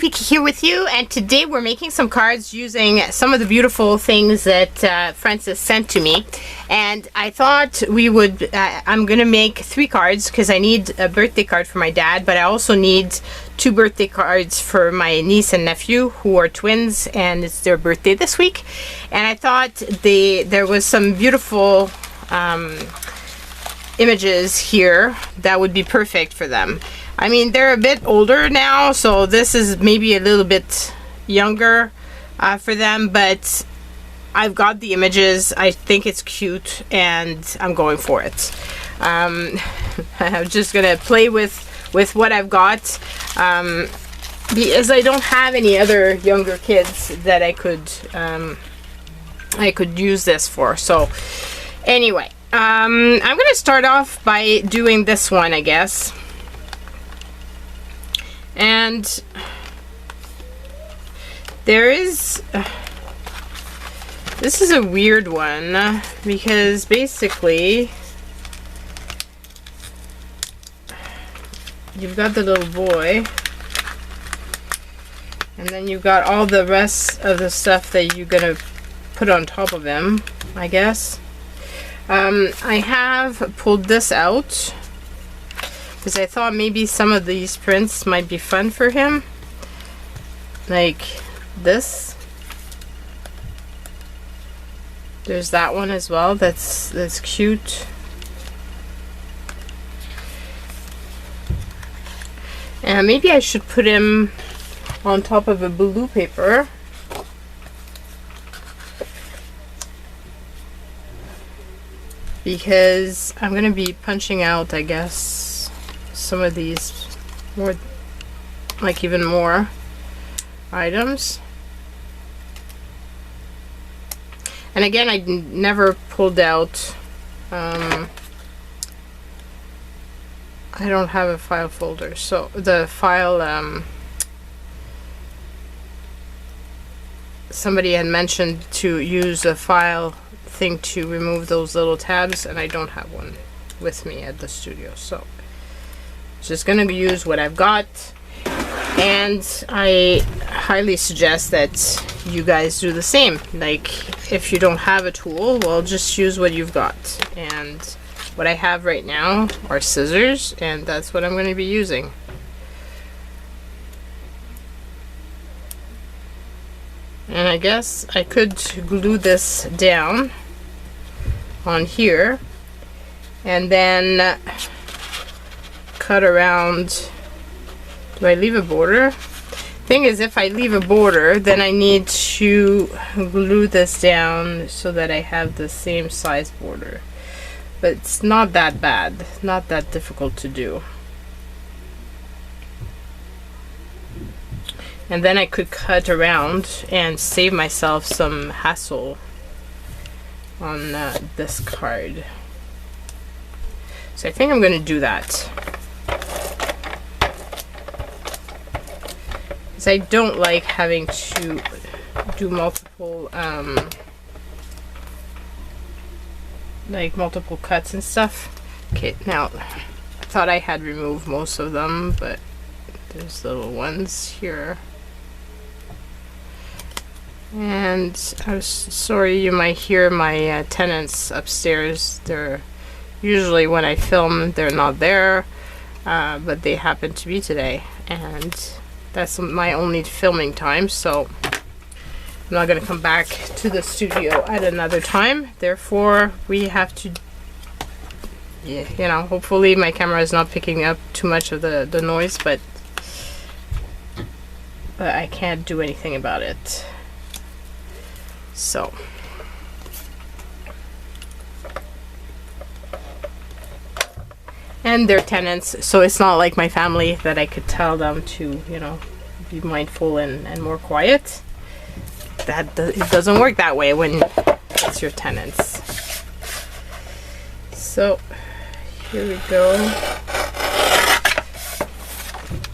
Vicky here with you, and today we're making some cards using some of the beautiful things that Francis sent to me. And I thought we would, I'm going to make 3 cards because I need a birthday card for my dad, but I also need 2 birthday cards for my niece and nephew who are twins, and it's their birthday this week. And I thought there was some beautiful images here that would be perfect for them. I mean, they're a bit older now, so this is maybe a little bit younger for them, but I've got the images. I think it's cute, and I'm going for it. I'm just gonna play with what I've got, because I don't have any other younger kids that I could use this for. So anyway, I'm gonna start off by doing this one, I guess. And there is, this is a weird one because basically you've got the little boy, and then you've got all the rest of the stuff that you're gonna put on top of him, I guess. I have pulled this out because I thought maybe some of these prints might be fun for him, like this. There's that one as well. That's cute. And maybe I should put him on top of a blue paper. Because I'm gonna be punching out, I guess, some of these more, like even more items. And again, I never pulled out, I don't have a file folder, so the file, somebody had mentioned to use a file thing to remove those little tabs, and I don't have one with me at the studio, so just gonna use what I've got. And I highly suggest that you guys do the same. Like, if you don't have a tool, well, just use what you've got. And what I have right now are scissors, and that's what I'm going to be using. And I guess I could glue this down on here and then cut around. Do I leave a border? Thing is, if I leave a border, then I need to glue this down so that I have the same size border. But it's not that bad, not that difficult to do. And then I could cut around and save myself some hassle on this card. So I think I'm going to do that. I don't like having to do multiple like multiple cuts and stuff. Okay, now I thought I had removed most of them, but there's little ones here. And I'm sorry, you might hear my tenants upstairs. They're usually, when I film, they're not there, but they happen to be today, and that's my only filming time, so I'm not going to come back to the studio at another time. Therefore, we have to, yeah, you know, hopefully my camera is not picking up too much of the noise, but I can't do anything about it. So and they're tenants, so it's not like my family that I could tell them to, you know, be mindful and more quiet. It doesn't work that way when it's your tenants. So here we go.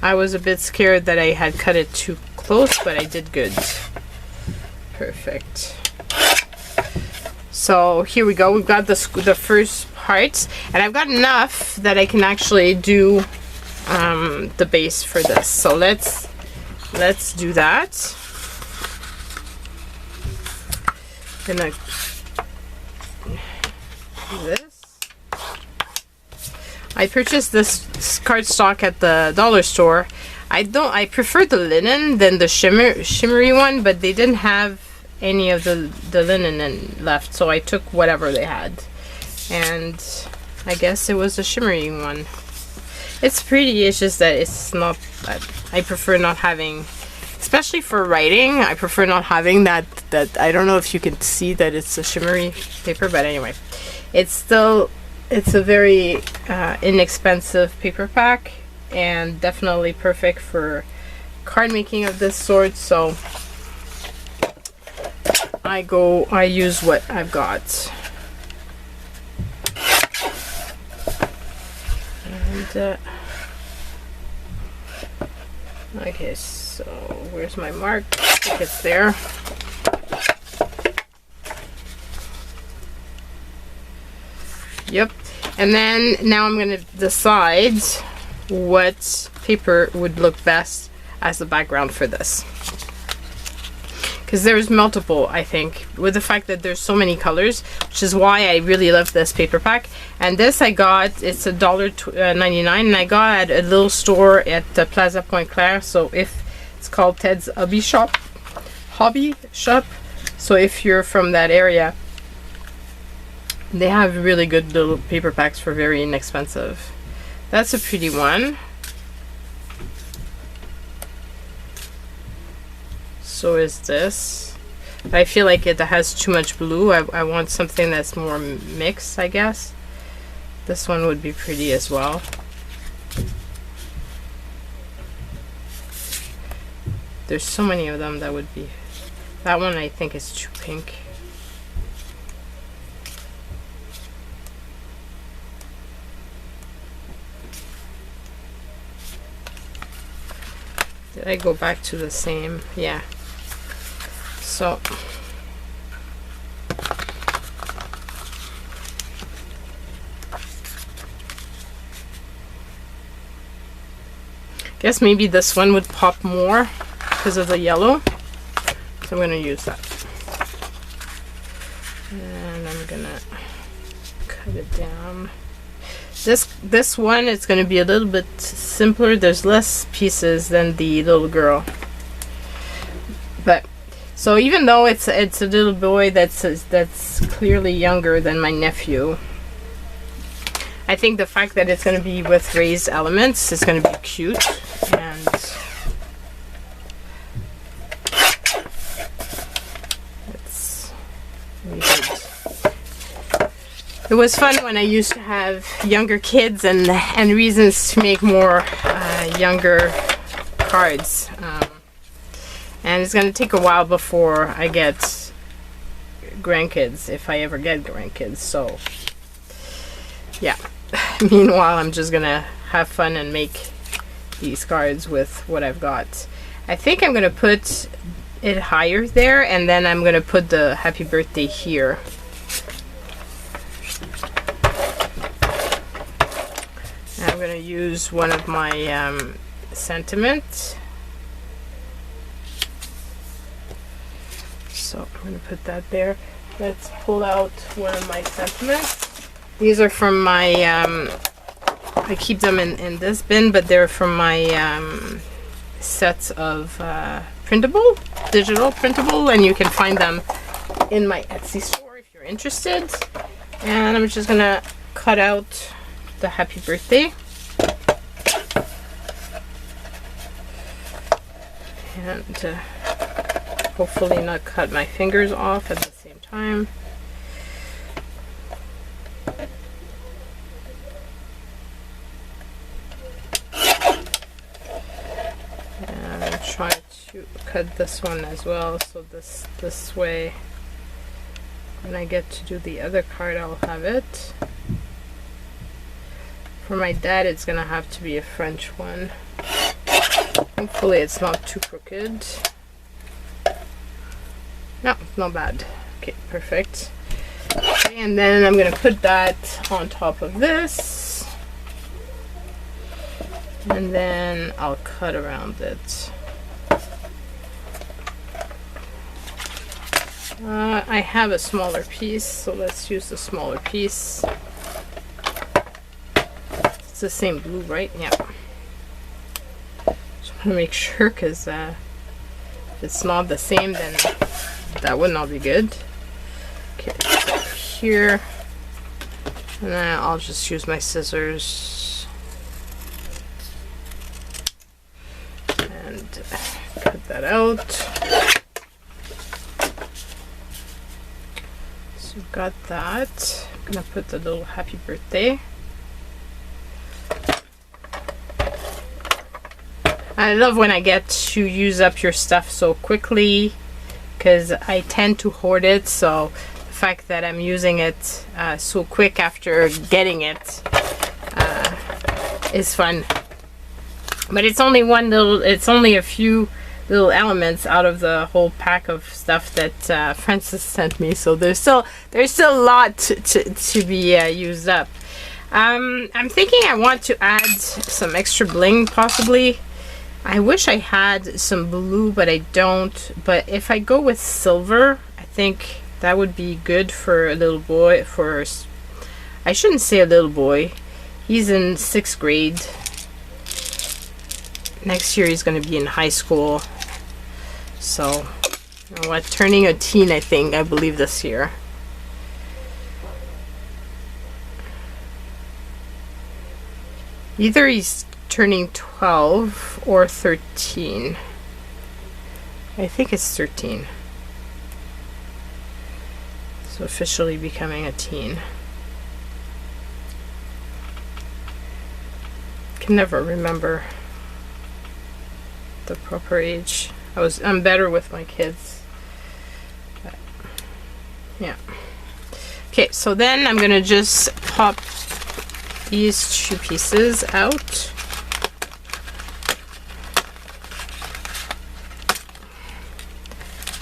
I was a bit scared that I had cut it too close, but I did good. Perfect. So here we go. We've got the first parts, and I've got enough that I can actually do the base for this. So let's let's do that. Gonna do this. I purchased this cardstock at the dollar store. I prefer the linen than the shimmery one, but they didn't have any of the linen left, so I took whatever they had. And I guess it was a shimmery one. It's pretty, it's just that it's not, I prefer not having, especially for writing, I prefer not having that I don't know if you can see that it's a shimmery paper, but anyway, it's a very inexpensive paper pack, and definitely perfect for card making of this sort. So I use what I've got. And okay, so where's my mark? I think it's there. Yep. And then now I'm going to decide what paper would look best as the background for this. Because there's multiple, I think, with the fact that there's so many colors, which is why I really love this paper pack. And this I got, it's $1.99, and I got at a little store at Plaza Pointe Claire. So if it's called Ted's Hobby Shop. So if you're from that area, they have really good little paper packs for very inexpensive. That's a pretty one. So is this. I feel like it has too much blue. I want something that's more mixed, I guess. This one would be pretty as well. There's so many of them that would be. That one I think is too pink. Did I go back to the same? Yeah. So guess maybe this one would pop more because of the yellow. So I'm going to use that. And I'm going to cut it down. This one is going to be a little bit simpler. There's less pieces than the little girl. But so even though it's a little boy that's clearly younger than my nephew, I think the fact that it's going to be with raised elements is going to be cute. And it's really good. It was fun when I used to have younger kids and reasons to make more younger cards. And it's going to take a while before I get grandkids, if I ever get grandkids. So, yeah. Meanwhile, I'm just going to have fun and make these cards with what I've got. I think I'm going to put it higher there, and then I'm going to put the happy birthday here. And I'm going to use one of my sentiments. So I'm going to put that there. Let's pull out one of my sentiments. These are from my, I keep them in this bin, but they're from my sets of digital printable, and you can find them in my Etsy store if you're interested. And I'm just going to cut out the happy birthday. And hopefully not cut my fingers off at the same time. And I'm trying to cut this one as well, so this way when I get to do the other card I'll have it. For my dad it's gonna have to be a French one. Hopefully it's not too crooked. No, not bad. Okay, perfect. Okay, and then I'm going to put that on top of this. And then I'll cut around it. I have a smaller piece, so let's use the smaller piece. It's the same blue, right? Yeah. Just want to make sure, because if it's not the same, then that would not be good. Okay, so here, and then I'll just use my scissors and cut that out. So we've got that. I'm gonna put the little happy birthday. I love when I get to use up your stuff so quickly, because I tend to hoard it, so the fact that I'm using it so quick after getting it is fun. But it's only a few little elements out of the whole pack of stuff that Francis sent me, so there's still a lot to be used up. I'm thinking I want to add some extra bling, possibly. I wish I had some blue, but I don't. But if I go with silver, I think that would be good for a little boy. I shouldn't say a little boy. He's in 6th grade. Next year he's going to be in high school. So, you know what? Turning a teen, I believe this year. Either he's turning 12 or 13. I think it's 13. So officially becoming a teen. Can never remember the proper age. I'm better with my kids. But, yeah. Okay, so then I'm gonna just pop these 2 pieces out.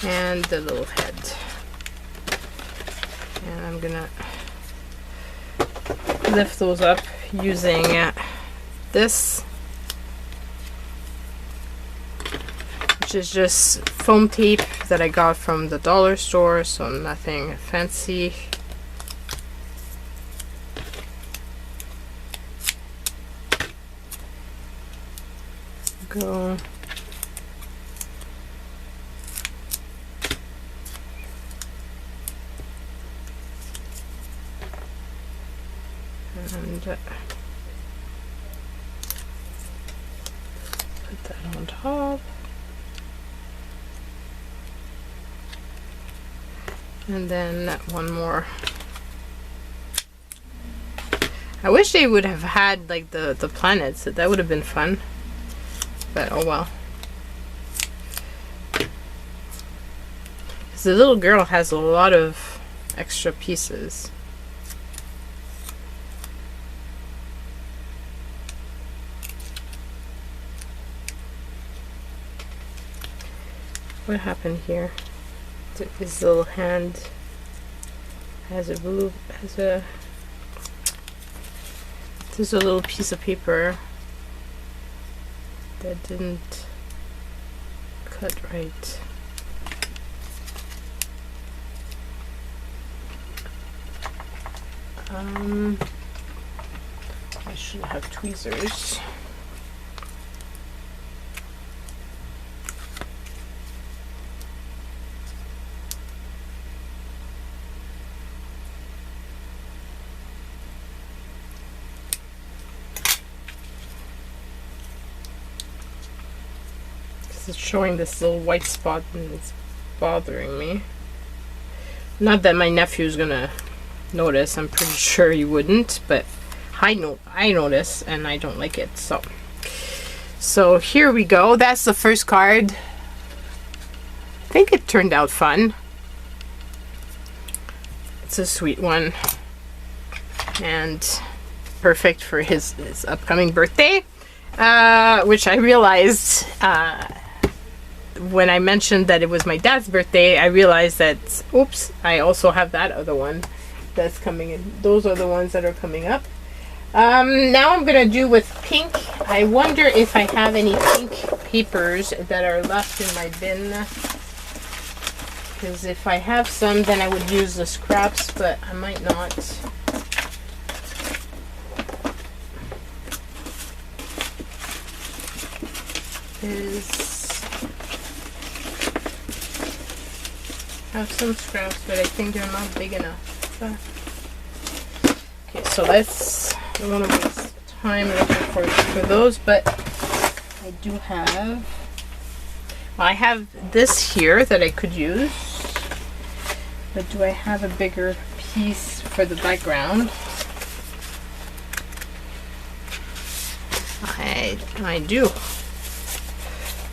And the little head. And I'm gonna lift those up using this, which is just foam tape that I got from the dollar store, so nothing fancy. Go. And put that on top. And then one more. I wish they would have had like the planets. That would have been fun. But oh well. Because the little girl has a lot of extra pieces. What happened here? His little hand has a blue, there's a little piece of paper that didn't cut right. I should have tweezers. It's showing this little white spot and it's bothering me. Not that my nephew's gonna notice, I'm pretty sure he wouldn't, but I notice and I don't like it. So here we go. That's the first card. I think it turned out fun. It's a sweet one and perfect for his upcoming birthday, which I realized when I mentioned that it was my dad's birthday. I realized that, oops, I also have that other one that's coming in. Those are the ones that are coming up. Now I'm gonna do with pink. I wonder if I have any pink papers that are left in my bin. Because if I have some, then I would use the scraps, but I might not. I have some scraps, but I think they're not big enough. Okay, so let's, I don't want to waste time looking for those, but I do have, well, I have this here that I could use, but do I have a bigger piece for the background? I do.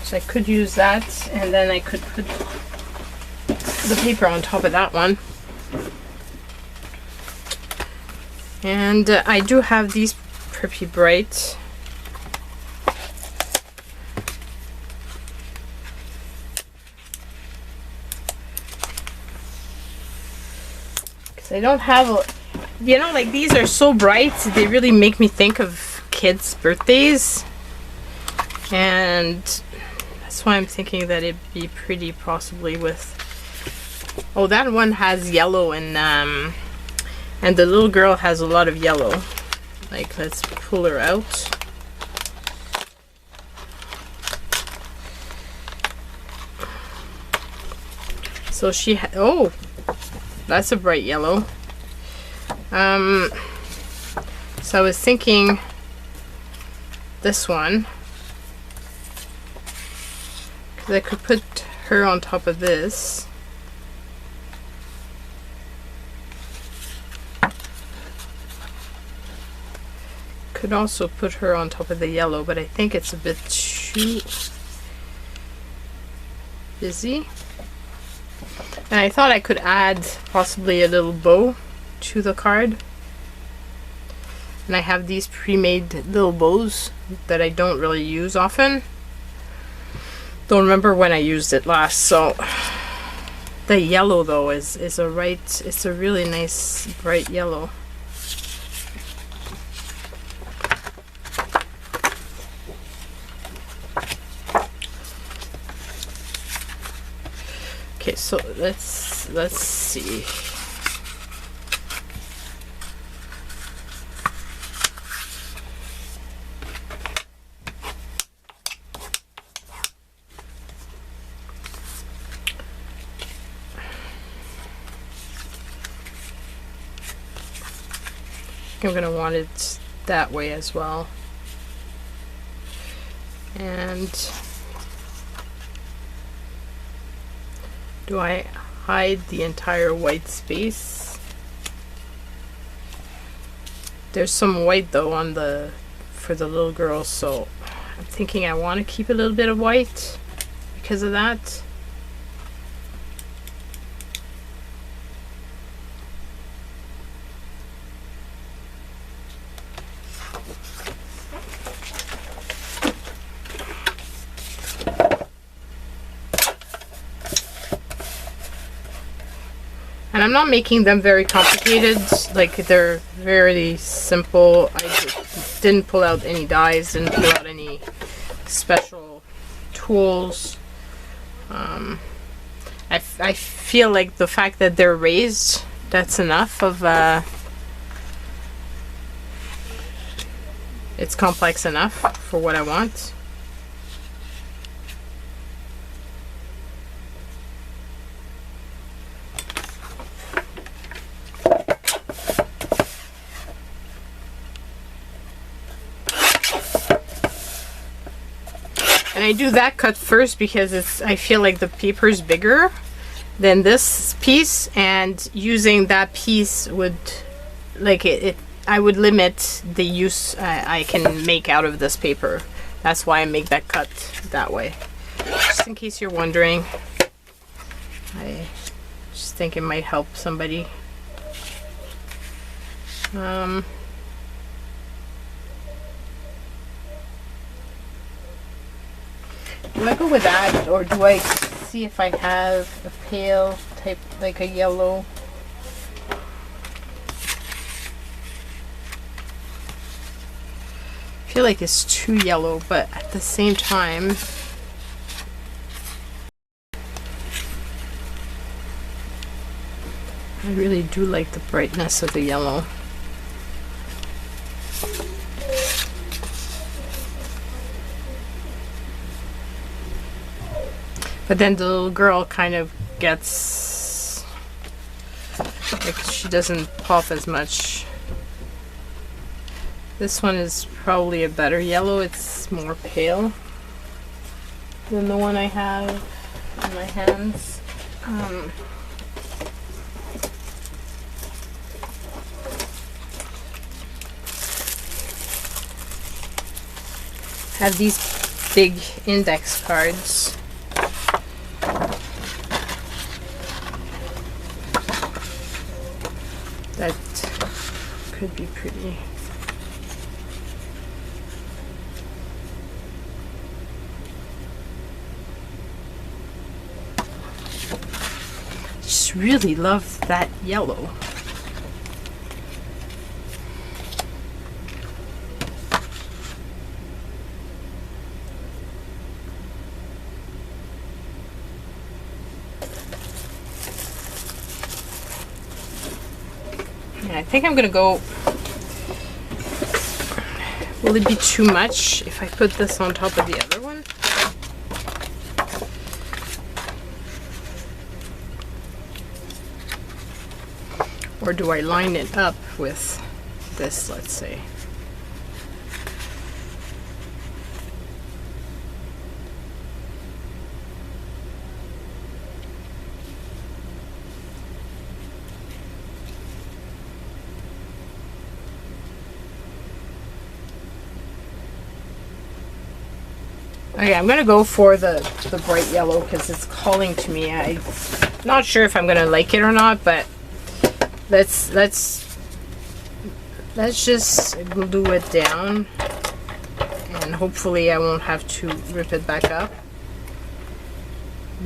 So I could use that, and then I could put the paper on top of that one. And I do have these Pretty Bright. Because I don't have, you know, like these are so bright, they really make me think of kids' birthdays. And that's why I'm thinking that it'd be pretty possibly with, oh, that one has yellow and the little girl has a lot of yellow. Like, let's pull her out. So she oh, that's a bright yellow. So I was thinking this one, because I could put her on top of this. Could also put her on top of the yellow, but I think it's a bit too busy. And I thought I could add possibly a little bow to the card. And I have these pre-made little bows that I don't really use often. Don't remember when I used it last, so the yellow though is it's a really nice bright yellow. Okay, so let's see. I'm gonna want it that way as well. And do I hide the entire white space? There's some white though on the for the little girl, so I'm thinking I want to keep a little bit of white because of that. And I'm not making them very complicated, like they're very simple. I didn't pull out any dies, didn't pull out any special tools. I feel like the fact that they're raised, that's enough of, it's complex enough for what I want. And I do that cut first because I feel like the paper is bigger than this piece, and using that piece would, like I would limit the use I can make out of this paper. That's why I make that cut that way. Just in case you're wondering, I just think it might help somebody. Do I go with that, or do I see if I have a pale type, like a yellow? I feel like it's too yellow, but at the same time, I really do like the brightness of the yellow. But then the little girl kind of gets, like, she doesn't pop as much. This one is probably a better yellow. It's more pale than the one I have in my hands. Have these big index cards. That could be pretty. Just really love that yellow. Yeah, I think I'm gonna go. Will it be too much if I put this on top of the other one? Or do I line it up with this, let's say? Okay, I'm gonna go for the bright yellow because it's calling to me. I'm not sure if I'm gonna like it or not, but let's just glue it down, and hopefully I won't have to rip it back up.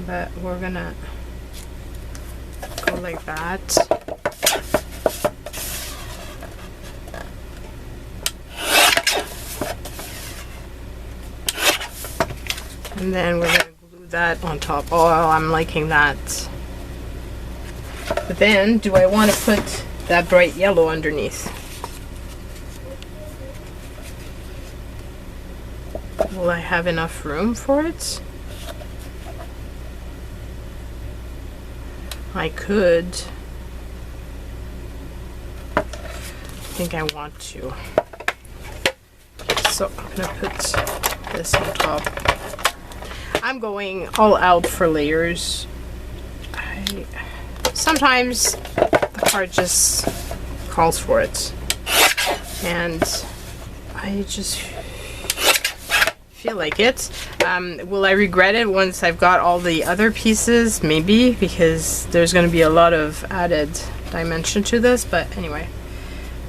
But we're gonna go like that. And then we're going to glue that on top. Oh, I'm liking that. But then, do I want to put that bright yellow underneath? Will I have enough room for it? I could. I think I want to. So I'm going to put this on top. I'm going all out for layers. Sometimes the card just calls for it, and I just feel like it. Will I regret it once I've got all the other pieces? Maybe, because there's going to be a lot of added dimension to this, but anyway.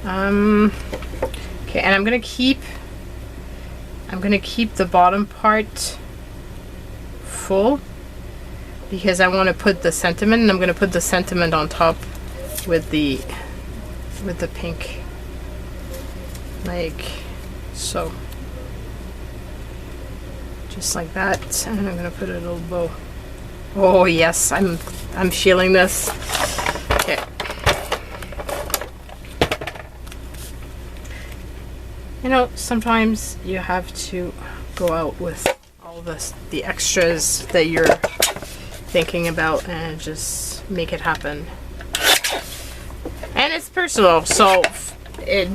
Okay, and I'm going to keep the bottom part full because I want to put the sentiment, and I'm going to put the sentiment on top with the pink, like so, just like that. And I'm going to put a little bow. Oh yes, I'm feeling this. Okay. You know, sometimes you have to go out with all the extras that you're thinking about and just make it happen. And it's personal, so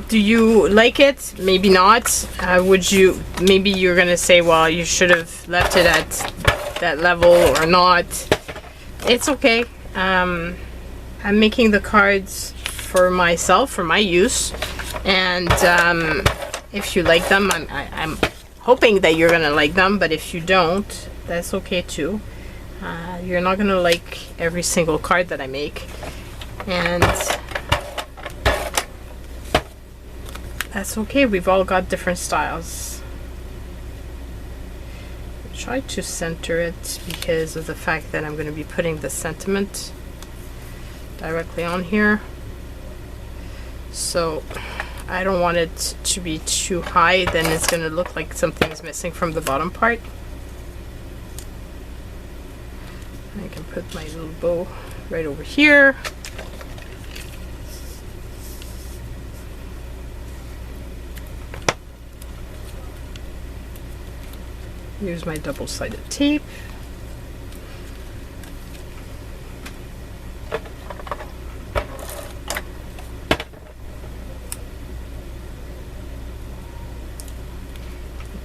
do you like it? Maybe not. Would you? Maybe you're gonna say, well, you should have left it at that level or not. It's okay. I'm making the cards for myself, for my use, and if you like them, I'm hoping that you're gonna like them, but if you don't, that's okay too. You're not gonna like every single card that I make, and that's okay. We've all got different styles. Try to center it because of the fact that I'm going to be putting the sentiment directly on here, so I don't want it to be too high, then it's going to look like something's missing from the bottom part. I can put my little bow right over here. use my double-sided tape.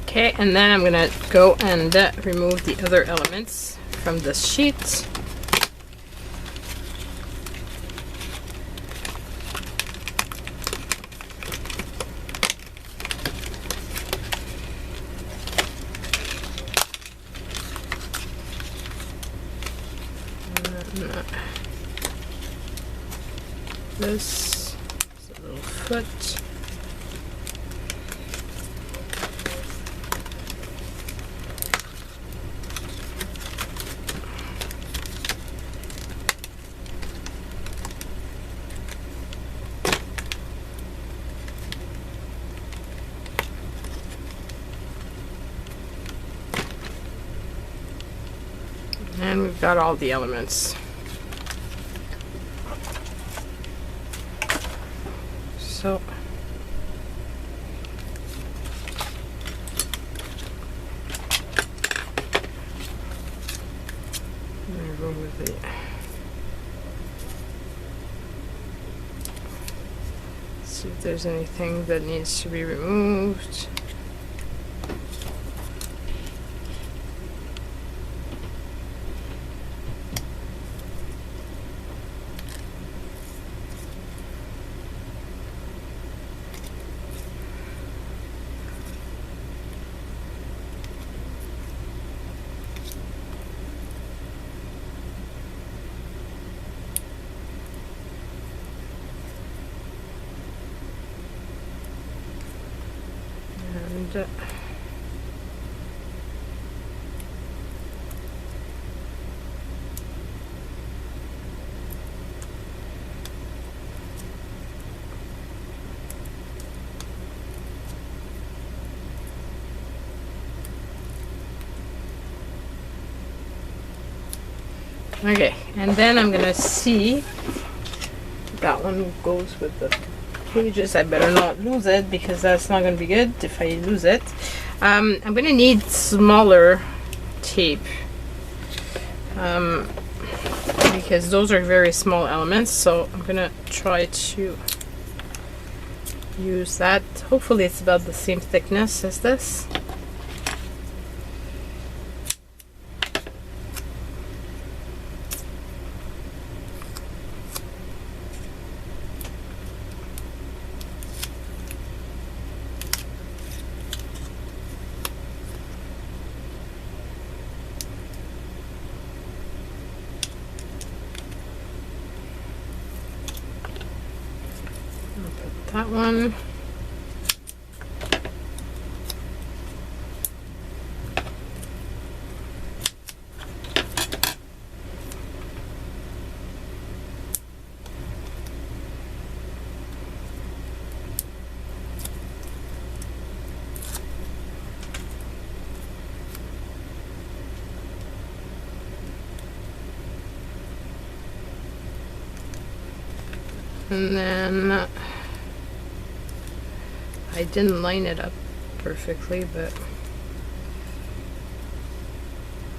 Okay, and then I'm gonna go and remove the other elements from this sheet. This is a little foot. And we've got all the elements. So I'm going to go with the see if there's anything that needs to be removed. And okay, and then I'm gonna see that one goes with the pages. I better not lose it because that's not going to be good if I lose it. I'm going to need smaller tape because those are very small elements, so I'm going to try to use that. Hopefully it's about the same thickness as this. That one. And then I didn't line it up perfectly, but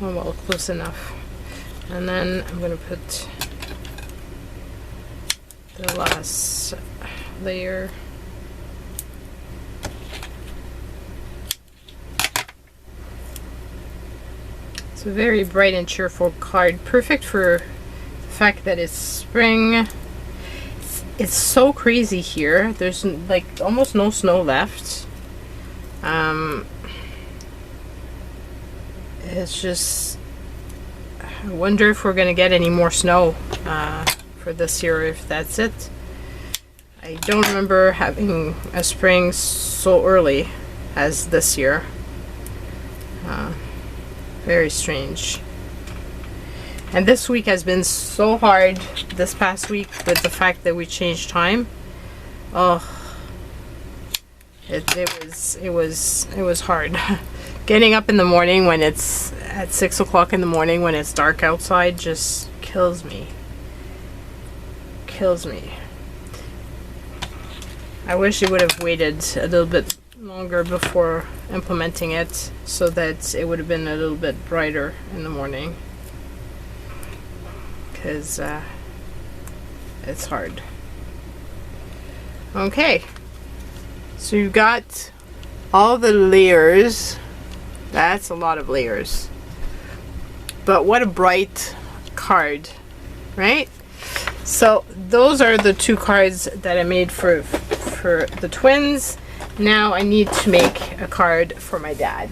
oh well, close enough. And then I'm going to put the last layer. It's a very bright and cheerful card, perfect for the fact that it's spring. It's so crazy here. There's like almost no snow left. It's just, I wonder if we're gonna get any more snow for this year, if that's it. I don't remember having a spring so early as this year. Very strange. And this week has been so hard, this past week, with the fact that we changed time. Oh, it was hard. Getting up in the morning when it's at 6 o'clock in the morning when it's dark outside just kills me. Kills me. I wish it would have waited a little bit longer before implementing it so that it would have been a little bit brighter in the morning, because it's hard. Okay, so you've got all the layers. That's a lot of layers, but what a bright card, right? So those are the 2 cards that I made for the twins. Now I need to make a card for my dad.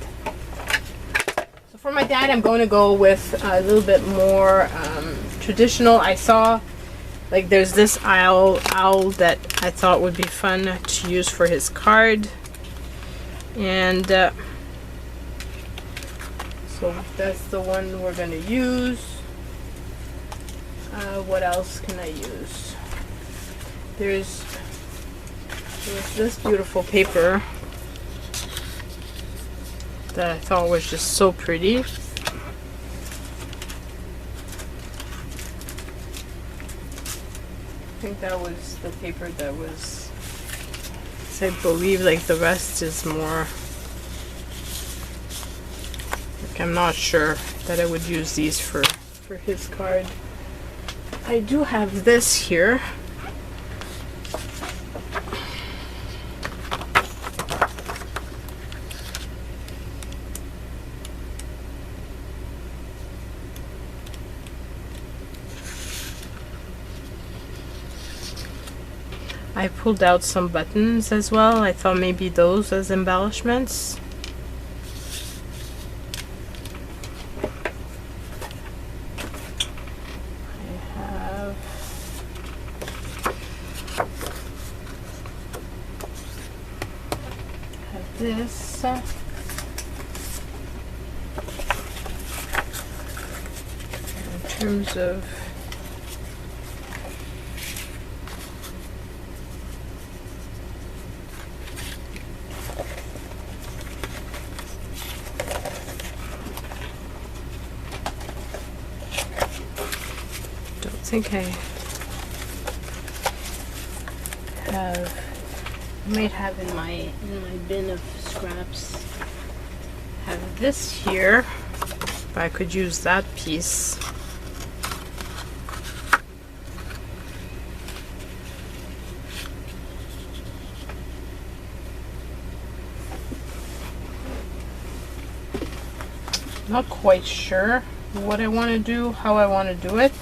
So for my dad, I'm going to go with a little bit more traditional. I saw, like, there's this owl that I thought would be fun to use for his card. And so that's the one we're going to use. What else can I use? There's this beautiful paper that I thought was just so pretty. I think that was the paper that was, I believe, like, the rest is more, like, I'm not sure that I would use these for his card. I do have this here. I pulled out some buttons as well. I thought maybe those as embellishments. I have this. In terms of I think I might have in my bin of scraps, have this here, but I could use that piece. Not quite sure what I want to do, how I want to do it.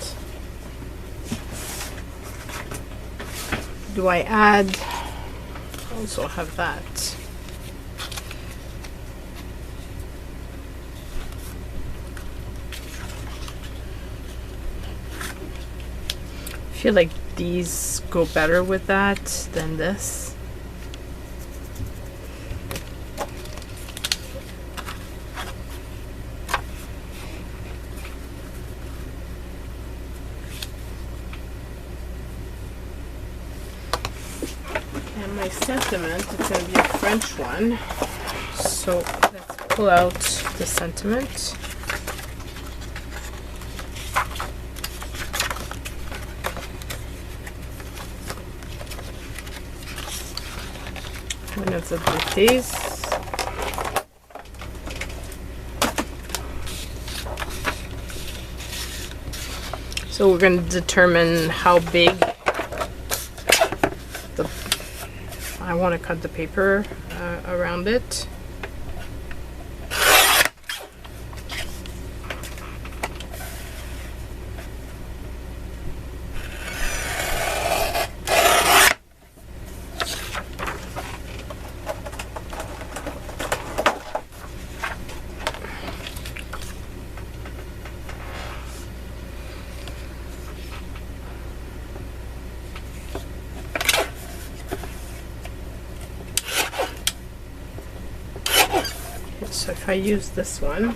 Do I add, also have that. I feel like these go better with that than this. My sentiment, it's going to be a French one, so let's pull out the sentiment. One of the beautés. So we're going to determine how big I want to cut the paper around it. So if I use this one,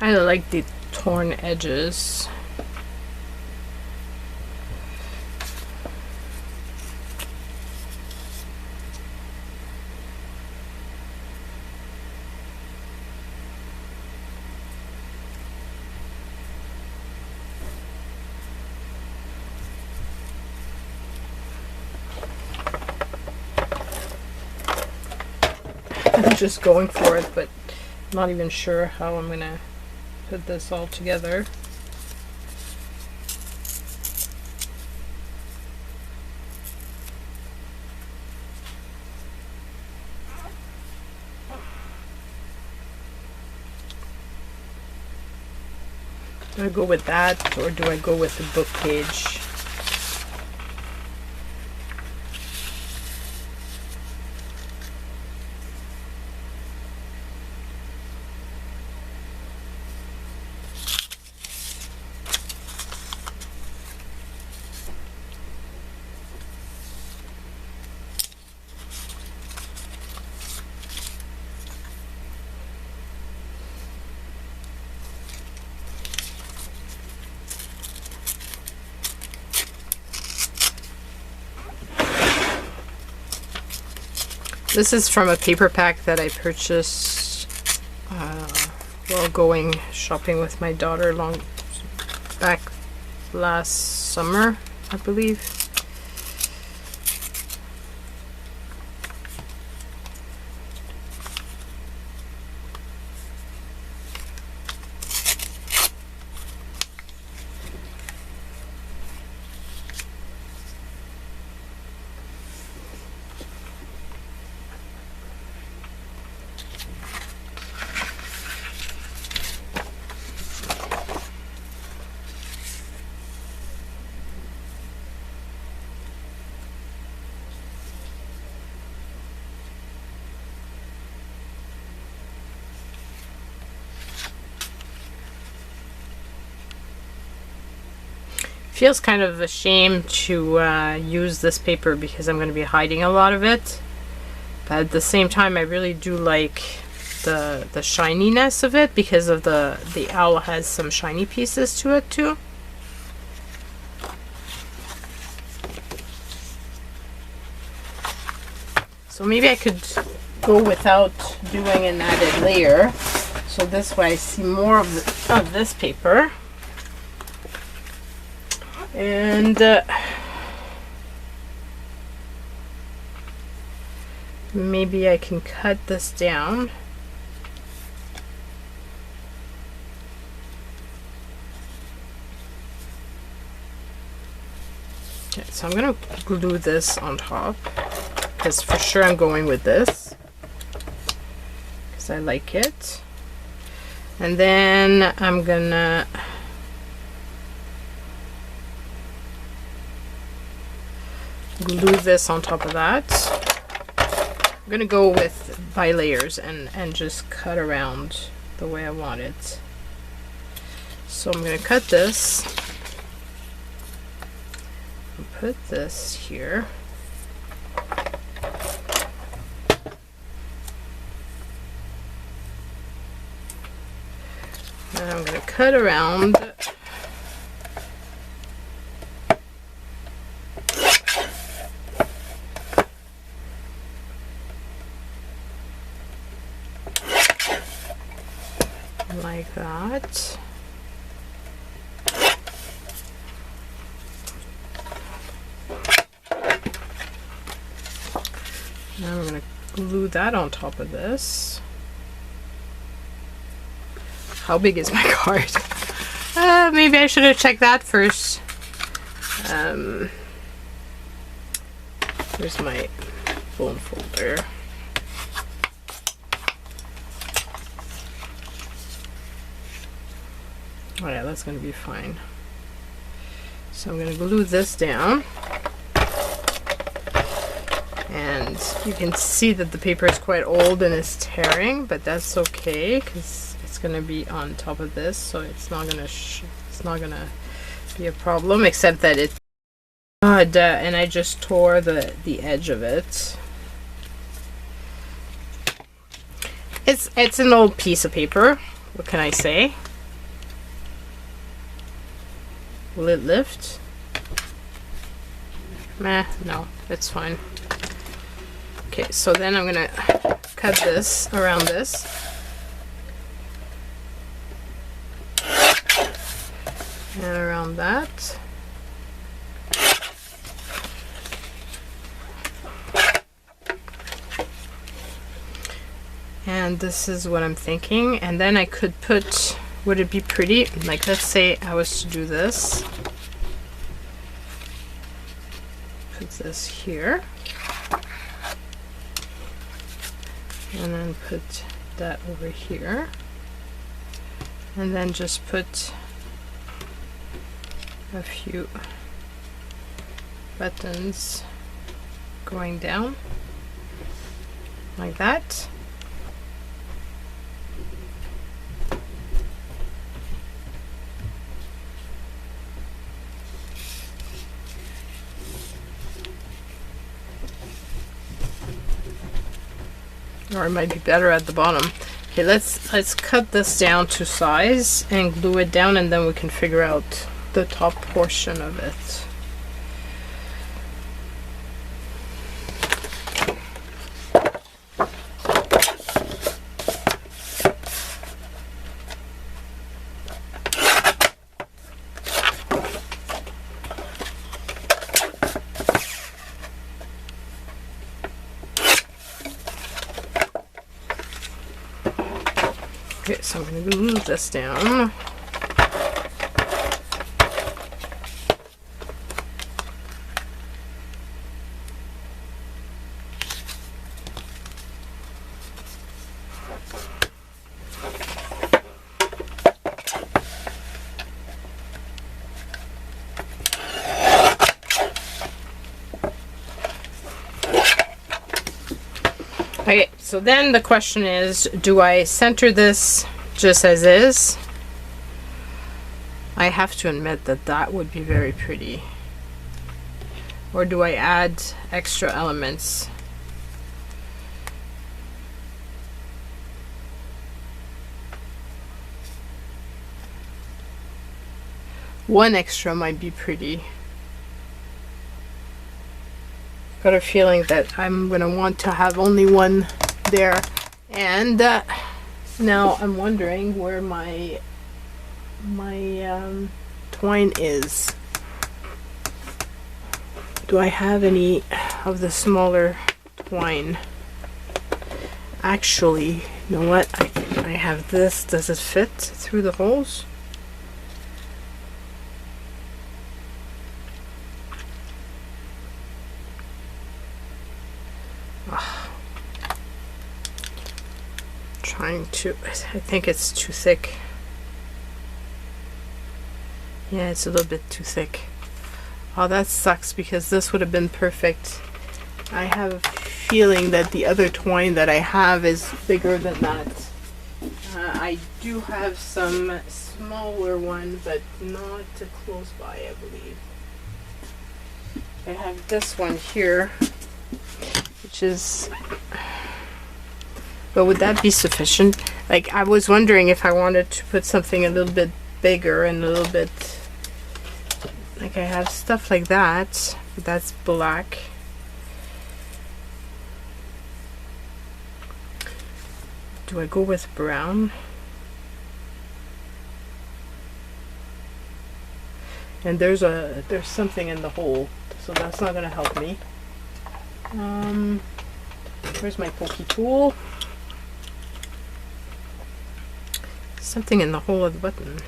kind of like the torn edges. I'm just going for it, but I'm not even sure how I'm gonna put this all together. Do I go with that, or do I go with the book page? This is from a paper pack that I purchased while going shopping with my daughter back last summer, I believe. Feels kind of a shame to use this paper because I'm going to be hiding a lot of it, but at the same time I really do like the shininess of it because of the owl has some shiny pieces to it too. So maybe I could go without doing an added layer, so this way I see more of this paper. And maybe I can cut this down. Okay, so I'm gonna glue this on top because for sure I'm going with this because I like it. And then I'm gonna glue this on top of that. I'm gonna go with by layers and just cut around the way I want it. So I'm gonna cut this and put this here. And I'm gonna cut around like that. Now I'm going to glue that on top of this. How big is my card? Maybe I should have checked that first. Here's my phone folder. Oh yeah, that's going to be fine. So I'm going to glue this down. And you can see that the paper is quite old and is tearing, but that's okay because it's going to be on top of this, so it's not going to be a problem, except that it and I just tore the edge of it. It's an old piece of paper. What can I say? Will it lift? Meh, no, it's fine. Okay, so then I'm gonna cut this around this. And around that. And this is what I'm thinking. And then I could put, would it be pretty? Like, let's say I was to do this. Put this here. And then put that over here. And then just put a few buttons going down like that. Or it might be better at the bottom. Okay, let's cut this down to size and glue it down, and then we can figure out the top portion of it. Okay, so I'm going to glue this down. Okay, so then the question is, do I center this just as is? I have to admit that that would be very pretty. Or do I add extra elements? One extra might be pretty. Got a feeling that I'm gonna want to have only one there. And now I'm wondering where my twine is. Do I have any of the smaller twine? Actually, you know what? I have this. Does it fit through the holes? Trying to, I think it's too thick. Yeah, it's a little bit too thick. Oh, that sucks, because this would have been perfect. I have a feeling that the other twine that I have is bigger than that. I do have some smaller one, but not too close by, I believe. I have this one here, which is... But would that be sufficient? Like, I was wondering if I wanted to put something a little bit bigger and a little bit... Like, I have stuff like that, but that's black. Do I go with brown? And there's something in the hole, so that's not gonna help me. Where's my pokey tool? Something in the hole of the button.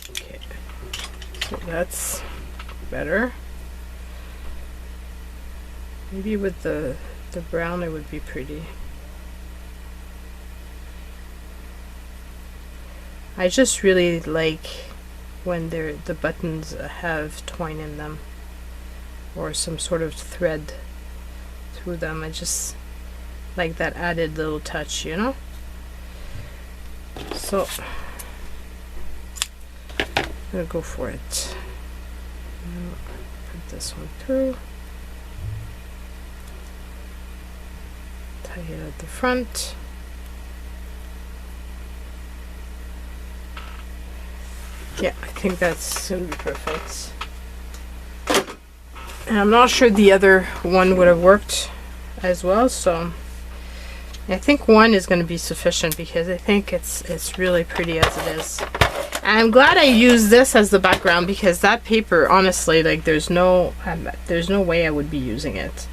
Okay, so that's better. Maybe with the brown it would be pretty. I just really like when the buttons have twine in them, or some sort of thread through them. I just like that added little touch, you know? So I'm gonna go for it. Put this one through. Tie it at the front. Yeah, I think that's gonna be perfect. And I'm not sure the other one would have worked as well, so I think one is going to be sufficient because I think it's really pretty as it is. And I'm glad I used this as the background because that paper, honestly, like there's no way I would be using it.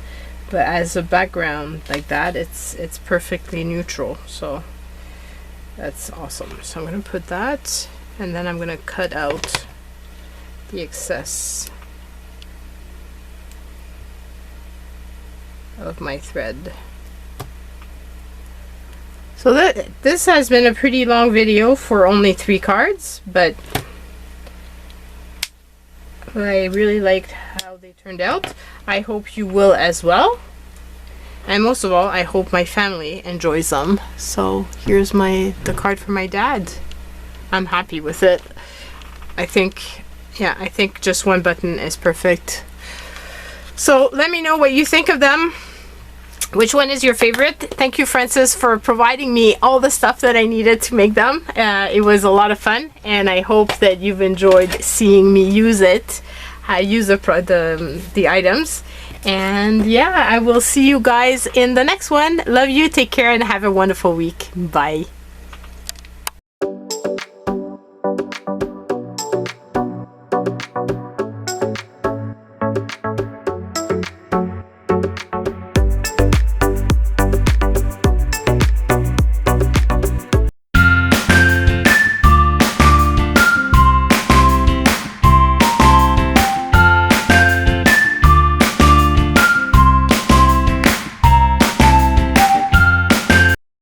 But as a background like that, it's perfectly neutral. So that's awesome. So I'm going to put that, and then I'm going to cut out the excess of my thread. So this has been a pretty long video for only 3 cards, but I really liked how they turned out. I hope you will as well. And most of all, I hope my family enjoys them. So here's the card for my dad. I'm happy with it. I think just one button is perfect. So let me know what you think of them. Which one is your favorite? Thank you, Francis, for providing me all the stuff that I needed to make them. It was a lot of fun, and I hope that you've enjoyed seeing me use it. Use the items. And yeah, I will see you guys in the next one. Love you, take care, and have a wonderful week. Bye.